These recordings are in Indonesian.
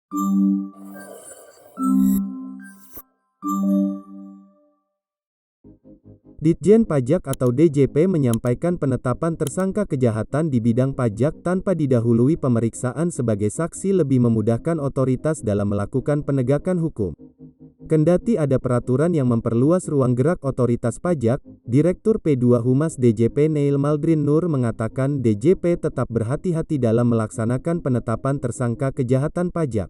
Ditjen Pajak atau DJP menyampaikan penetapan tersangka kejahatan di bidang pajak tanpa didahului pemeriksaan sebagai saksi lebih memudahkan otoritas dalam melakukan penegakan hukum. Kendati ada peraturan yang memperluas ruang gerak otoritas pajak, Direktur P2 Humas DJP Neil Maldrin Nur mengatakan DJP tetap berhati-hati dalam melaksanakan penetapan tersangka kejahatan pajak.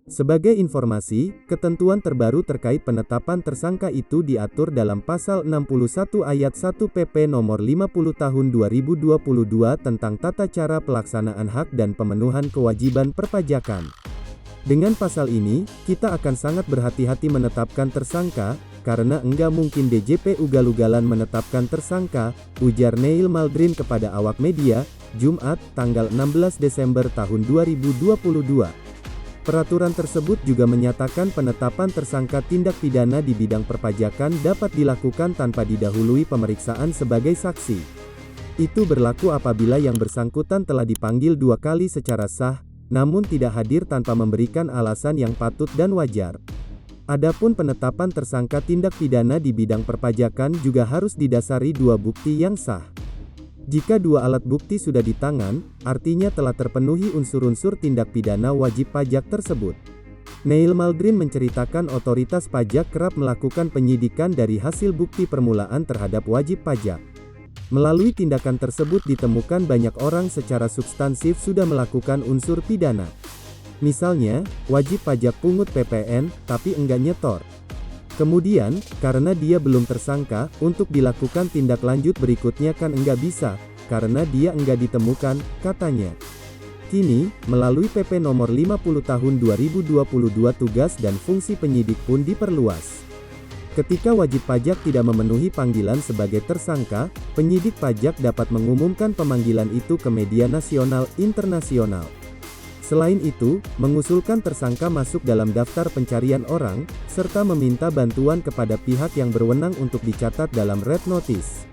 Sebagai informasi, ketentuan terbaru terkait penetapan tersangka itu diatur dalam Pasal 61 Ayat 1 PP Nomor 50 Tahun 2022 tentang tata cara pelaksanaan hak dan pemenuhan kewajiban perpajakan. Dengan pasal ini, kita akan sangat berhati-hati menetapkan tersangka, karena enggak mungkin DJP ugal-ugalan menetapkan tersangka, ujar Neil Maldrin kepada awak media, Jumat, tanggal 16 Desember tahun 2022. Peraturan tersebut juga menyatakan penetapan tersangka tindak pidana di bidang perpajakan dapat dilakukan tanpa didahului pemeriksaan sebagai saksi. Itu berlaku apabila yang bersangkutan telah dipanggil 2 kali secara sah, namun tidak hadir tanpa memberikan alasan yang patut dan wajar. Adapun penetapan tersangka tindak pidana di bidang perpajakan juga harus didasari 2 bukti yang sah. Jika 2 alat bukti sudah di tangan, artinya telah terpenuhi unsur-unsur tindak pidana wajib pajak tersebut. Neil Maldrin menceritakan otoritas pajak kerap melakukan penyidikan dari hasil bukti permulaan terhadap wajib pajak. Melalui tindakan tersebut ditemukan banyak orang secara substansif sudah melakukan unsur pidana. Misalnya, wajib pajak pungut PPN, tapi enggak nyetor. Kemudian, karena dia belum tersangka, untuk dilakukan tindak lanjut berikutnya kan enggak bisa, karena dia enggak ditemukan, katanya. Kini, melalui PP Nomor 50 Tahun 2022 tugas dan fungsi penyidik pun diperluas. Ketika wajib pajak tidak memenuhi panggilan sebagai tersangka, penyidik pajak dapat mengumumkan pemanggilan itu ke media nasional internasional. Selain itu, mengusulkan tersangka masuk dalam daftar pencarian orang, serta meminta bantuan kepada pihak yang berwenang untuk dicatat dalam red notice.